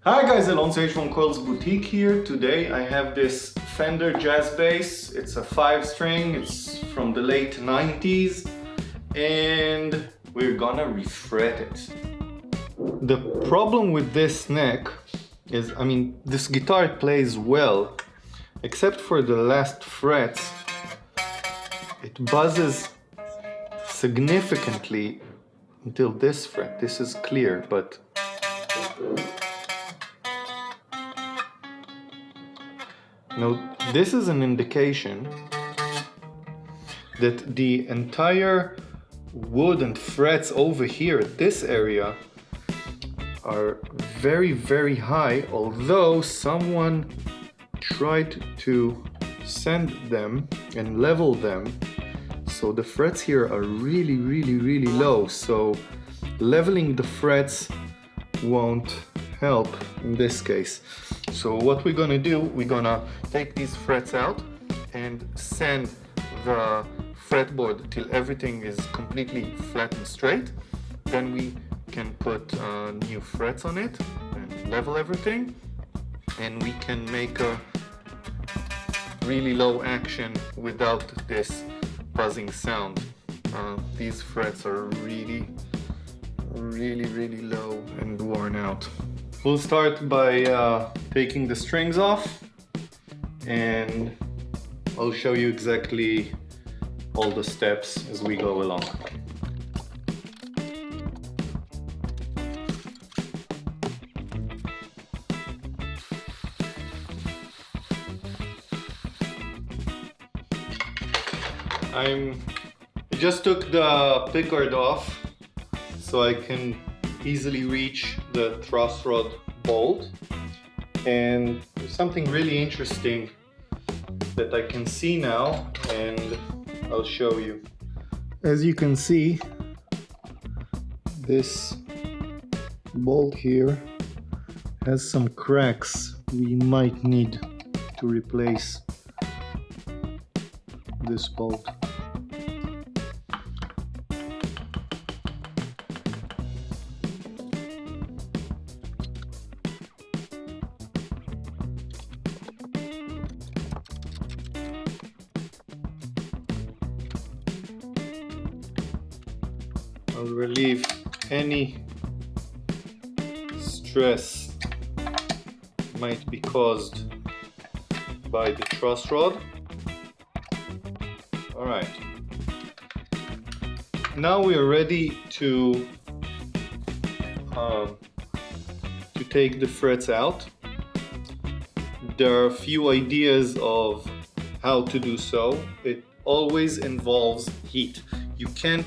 Hi guys, Alonso from Coils Boutique here. Today I have this Fender jazz bass. It's a 5-string, it's from the late 90s and we're gonna refret it. The problem with this neck is, this guitar plays well, except for the last frets. It buzzes significantly until this fret. This is clear, but now, this is an indication that the entire wood and frets over here at this area are very, very high, although someone tried to sand them and level them, so the frets here are really, really, really low. So leveling the frets won't help in this case. So what we're gonna do, we're gonna take these frets out and sand the fretboard till everything is completely flat and straight. Then we can put new frets on it and level everything, and we can make a really low action without this buzzing sound. These frets are really, really, really low and worn out. We'll start by taking the strings off, and I'll show you exactly all the steps as we go along. I just took the pickguard off so I can easily reach the truss rod bolt, and there's something really interesting that I can see now, and I'll show you. As you can see, this bolt here has some cracks. We might need to replace this bolt. I'll relieve any stress might be caused by the truss rod. Alright, now we are ready to take the frets out. There are a few ideas of how to do so. It always involves heat. You can't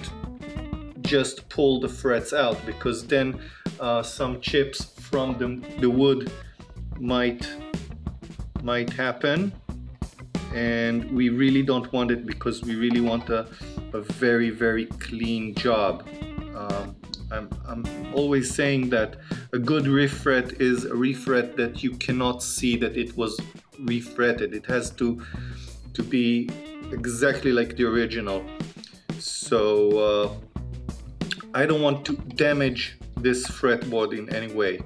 just pull the frets out, because then some chips from the wood might happen, and we really don't want it, because we really want a very, very clean job. I'm always saying that a good refret is a refret that you cannot see that it was refretted. It has to be exactly like the original. So I don't want to damage this fretboard in any way.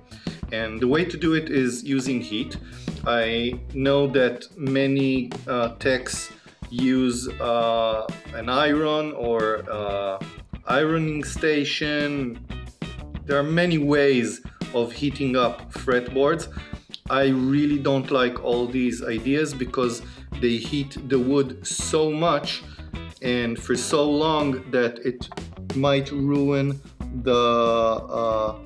And the way to do it is using heat. I know that many techs use an iron or ironing station. There are many ways of heating up fretboards. I really don't like all these ideas, because they heat the wood so much and for so long that it might ruin the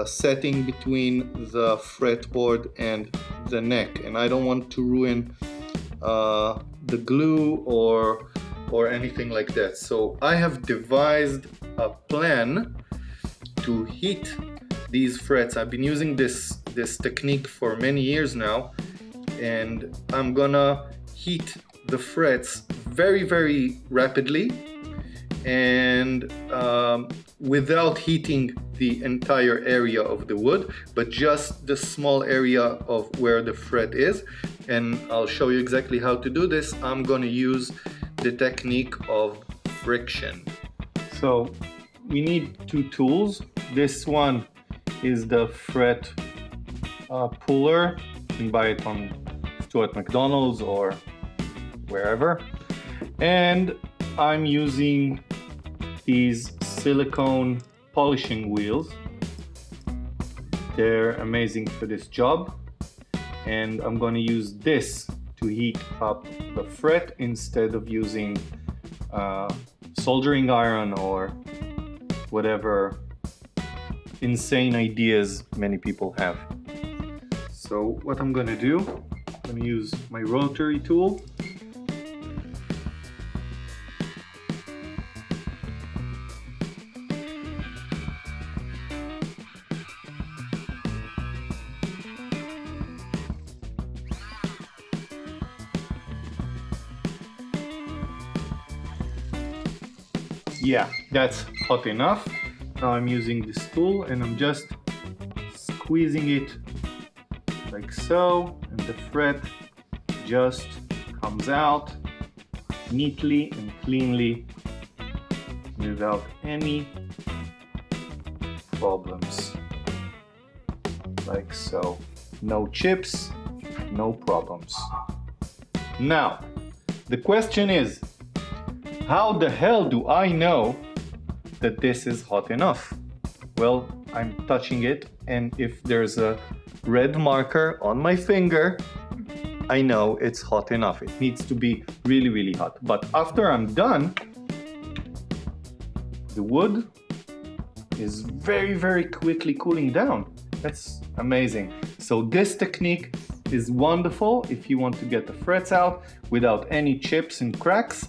setting between the fretboard and the neck, and I don't want to ruin the glue or anything like that. So I have devised a plan to heat these frets. I've been using this technique for many years now, and I'm gonna heat the frets very, very rapidly, and without heating the entire area of the wood, but just the small area of where the fret is. And I'll show you exactly how to do this. I'm gonna use the technique of friction. So we need two tools. This one is the fret puller. You can buy it on Stuart McDonald's or wherever. And I'm using these silicone polishing wheels. They're amazing for this job. And I'm going to use this to heat up the fret instead of using soldering iron or whatever insane ideas many people have. So what I'm going to do, I'm going to use my rotary tool. Yeah, that's hot enough. Now I'm using this tool and I'm just squeezing it like so, and the fret just comes out neatly and cleanly without any problems. Like so. No chips, no problems. Now, the question is, how the hell do I know that this is hot enough? Well, I'm touching it, and if there's a red marker on my finger, I know it's hot enough. It needs to be really, really hot. But after I'm done, the wood is very, very quickly cooling down. That's amazing. So this technique is wonderful if you want to get the frets out without any chips and cracks.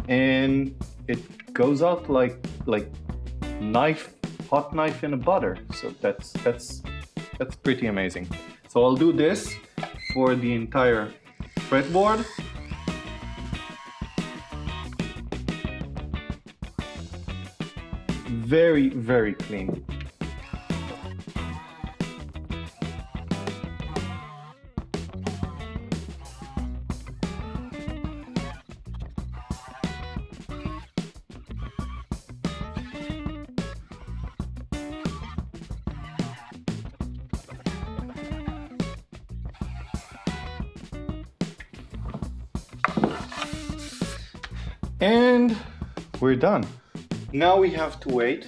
And it goes out like hot knife in a butter. So that's pretty amazing. So I'll do this for the entire fretboard. Very, very clean. And we're done. Now we have to wait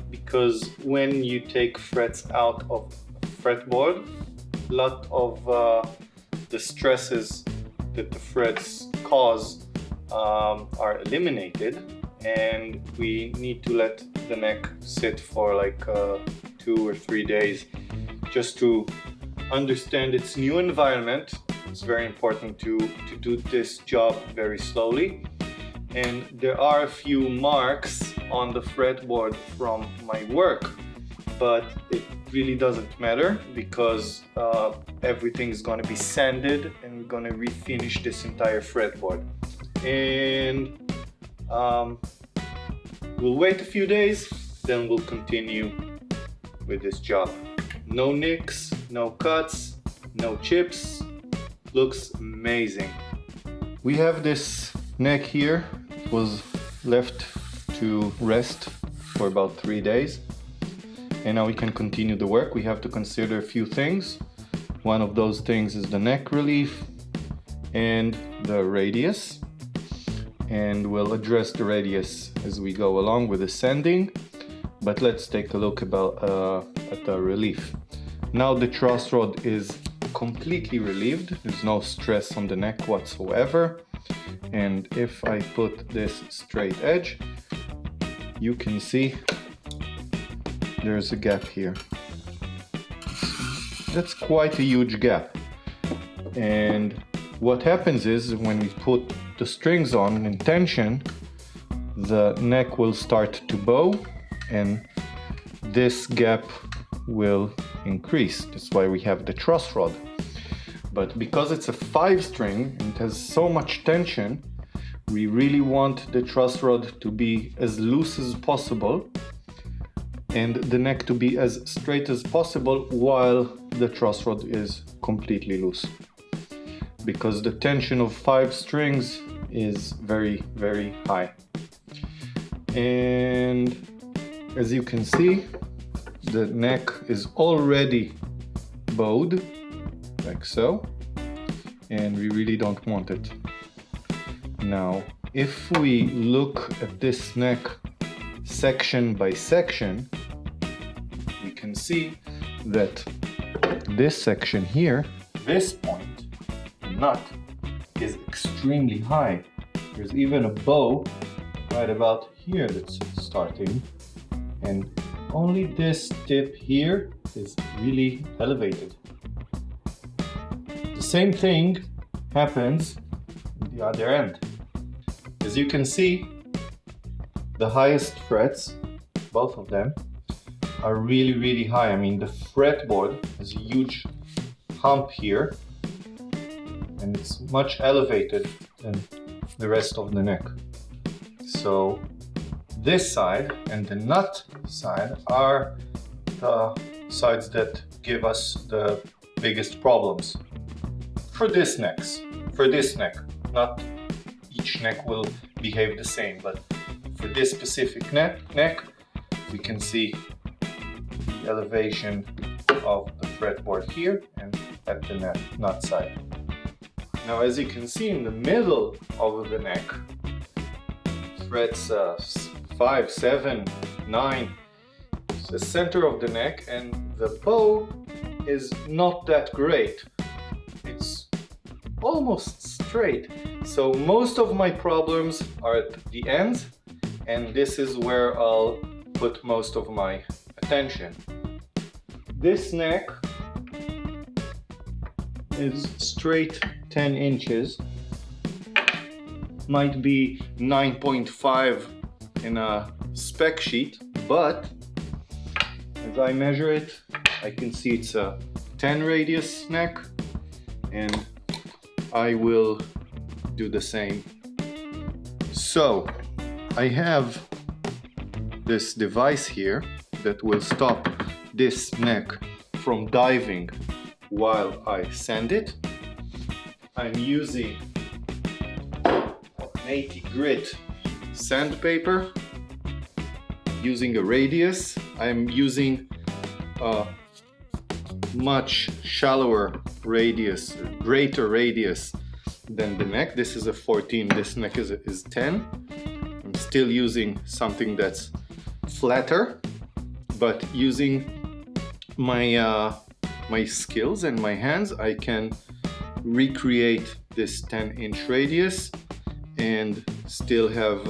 because when you take frets out of fretboard, a lot of the stresses that the frets cause are eliminated, and we need to let the neck sit for like 2 or 3 days just to understand its new environment. It's very important to do this job very slowly. And there are a few marks on the fretboard from my work, but it really doesn't matter because everything is going to be sanded and we're going to refinish this entire fretboard. And we'll wait a few days, then we'll continue with this job. No nicks, no cuts, no chips. Looks amazing. We have this neck here. It was left to rest for about 3 days. And now we can continue the work. We have to consider a few things. One of those things is the neck relief and the radius. And we'll address the radius as we go along with the sanding. But let's take a look at the relief. Now the truss rod is completely relieved. There's no stress on the neck whatsoever. And if I put this straight edge, you can see there's a gap here. That's quite a huge gap. And what happens is when we put the strings on in tension, the neck will start to bow and this gap will increase. That's why we have the truss rod. But because it's a 5-string and it has so much tension, we really want the truss rod to be as loose as possible and the neck to be as straight as possible while the truss rod is completely loose. Because the tension of 5 strings is very, very high. And as you can see, the neck is already bowed like so, and we really don't want it. Now, if we look at this neck section by section, we can see that this section here, this point, the nut, is extremely high. There's even a bow right about here that's starting, and only this tip here is really elevated. The same thing happens on the other end. As you can see, the highest frets, both of them, are really high. I mean, the fretboard has a huge hump here, and it's much elevated than the rest of the neck. So this side and the nut side are the sides that give us the biggest problems. For this neck, not each neck will behave the same, but for this specific neck, we can see the elevation of the fretboard here and at the nut side. Now, as you can see in the middle of the neck, frets 5, 7, 9, it's the center of the neck, and the bow is not that great. It's almost straight. So most of my problems are at the ends, and this is where I'll put most of my attention. This neck is straight 10 inches, might be 9.5 in a spec sheet, but as I measure it, I can see it's a 10 radius neck, and I will do the same. So I have this device here that will stop this neck from diving while I sand it. I'm using 80 grit sandpaper, using a radius. I'm using a much shallower radius, greater radius than the neck. This is a 14, this neck is 10. I'm still using something that's flatter, but using my my skills and my hands, I can recreate this 10-inch radius and still have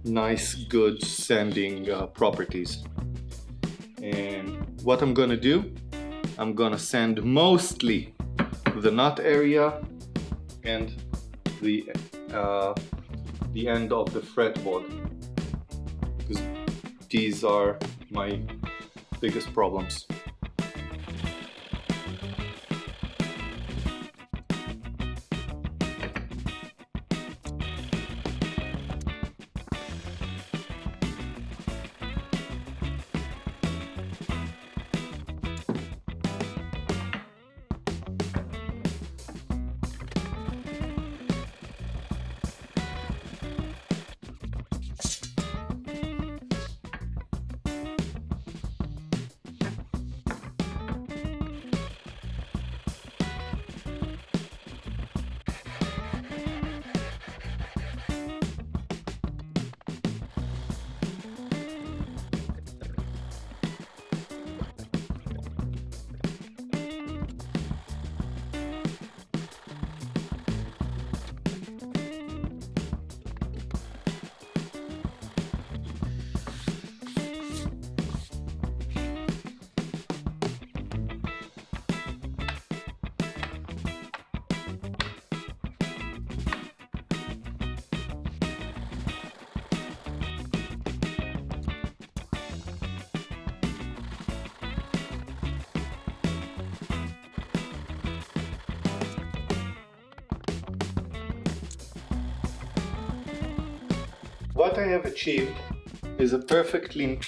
nice, good sanding properties. And what I'm gonna do, I'm gonna sand mostly the nut area and the end of the fretboard, because these are my biggest problems. What I have achieved is a perfectly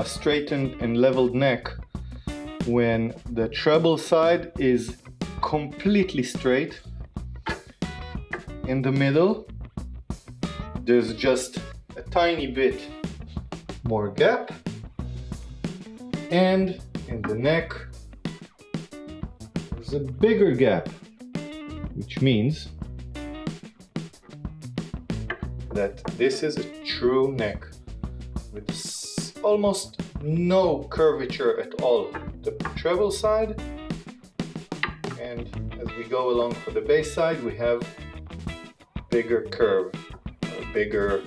straightened and leveled neck when the treble side is completely straight. In the middle, there's just a tiny bit more gap, and in the neck, is a bigger gap, which means that this is a true neck with almost no curvature at all. The treble side, and as we go along for the bass side, we have bigger curve, bigger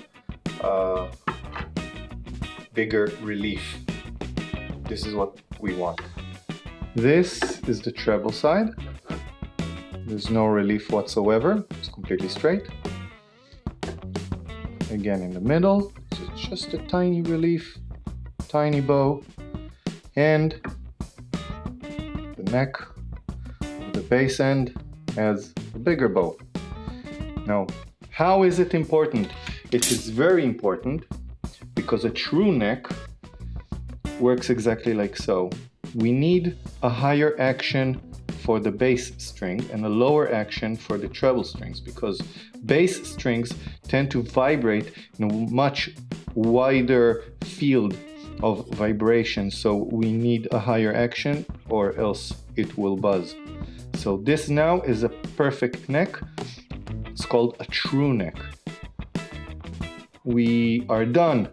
relief. This is what we want. This is the treble side. There's no relief whatsoever. It's completely straight. Again in the middle, so it's just a tiny relief, tiny bow, and the neck of the bass end has a bigger bow. Now, how is it important? It is very important because a true neck works exactly like so. We need a higher action for the bass string and a lower action for the treble strings, because bass strings tend to vibrate in a much wider field of vibration, so we need a higher action or else it will buzz. So this now is a perfect neck. It's called a true neck. We are done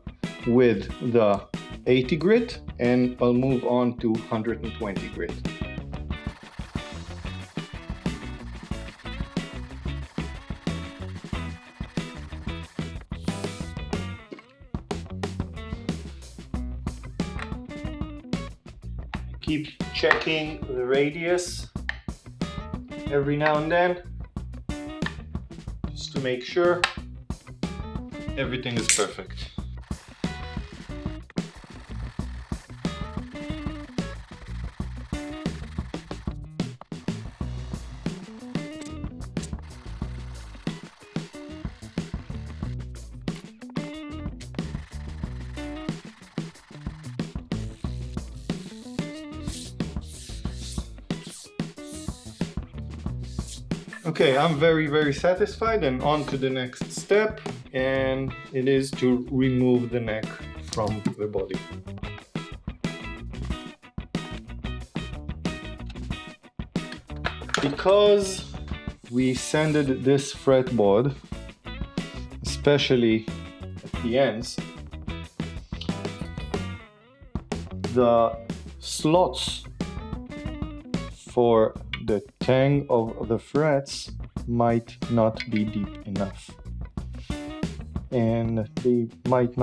with the 80 grit and I'll move on to 120 grit. Keep checking the radius every now and then, just to make sure everything is perfect. Okay, I'm very satisfied, and on to the next step, and it is to remove the neck from the body. Because we sanded this fretboard, especially at the ends, the slots for the tang of the frets might not be deep enough, and they might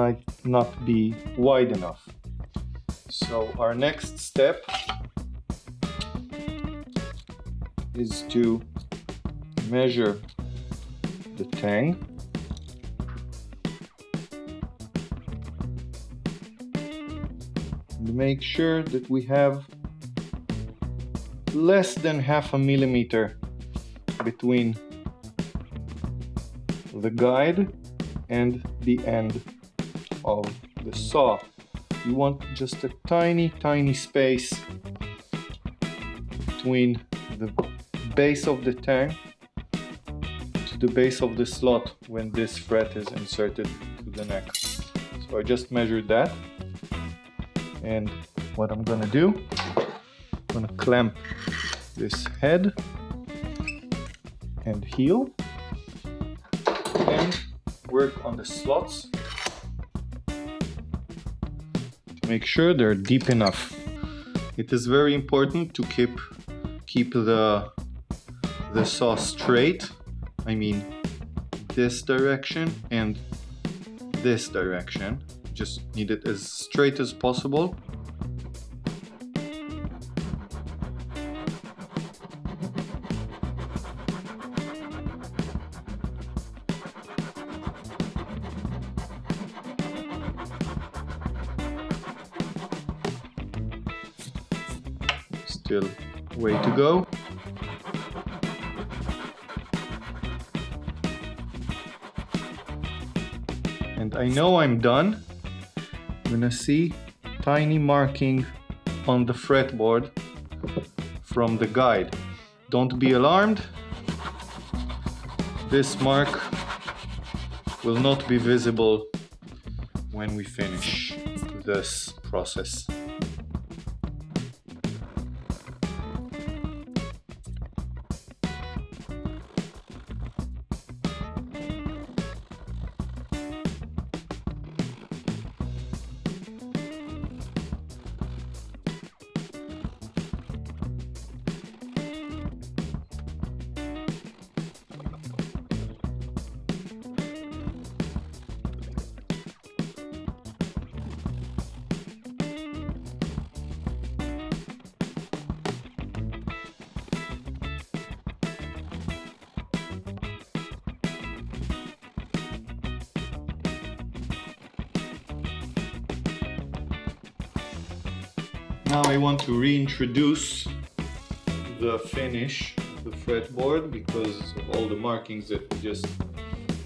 not be wide enough. So our next step is to measure the tang and make sure that we have less than 0.5 millimeter between the guide and the end of the saw. You want just a tiny space between the base of the tang to the base of the slot when this fret is inserted to the neck. So I just measured that, and what I'm gonna do, I'm gonna clamp this head and heel and work on the slots to make sure they're deep enough. It is very important to keep the saw straight. I mean this direction and this direction. Just need it as straight as possible. Still way to go. And I know I'm done. I'm gonna see tiny marking on the fretboard from the guide. Don't be alarmed. This mark will not be visible when we finish this process. Now I want to reintroduce the finish, the fretboard, because of all the markings that we just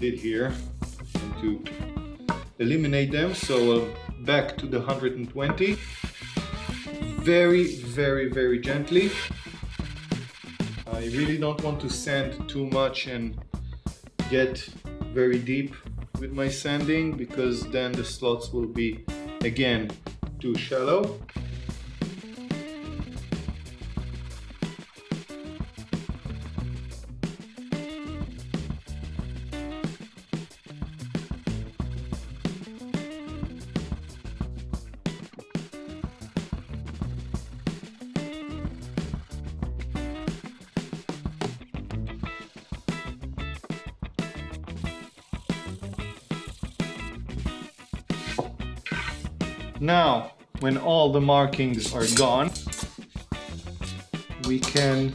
did here, and to eliminate them. So back to the 120, very gently. I really don't want to sand too much and get very deep with my sanding, because then the slots will be again too shallow. Now, when all the markings are gone, we can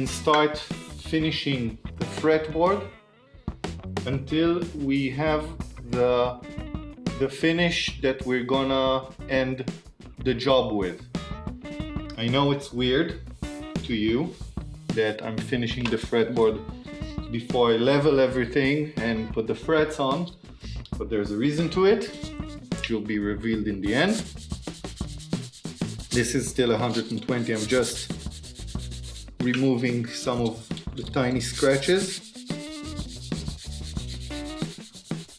start finishing the fretboard until we have the finish that we're gonna end the job with. I know it's weird to you that I'm finishing the fretboard before I level everything and put the frets on, but there's a reason to it, which will be revealed in the end. This is still 120, I'm just removing some of the tiny scratches,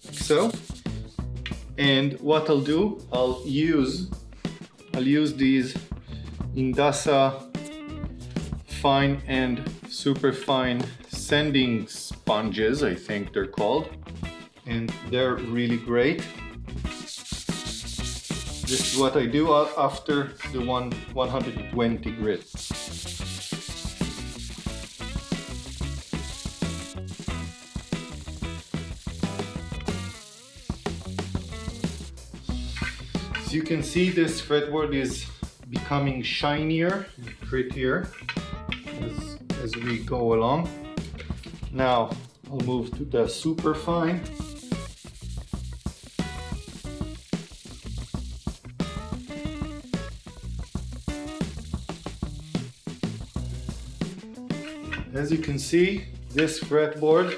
like so. And what I'll do, I'll use these Indasa fine and super fine sanding sponges, I think they're called. And they're really great. This is what I do after the 120 grit. As you can see, this fretboard is becoming shinier and prettier as we go along. Now I'll move to the super fine. As you can see, this fretboard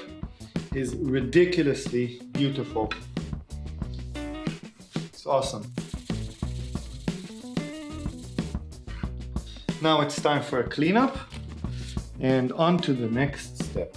is ridiculously beautiful. It's awesome. Now it's time for a cleanup and on to the next step.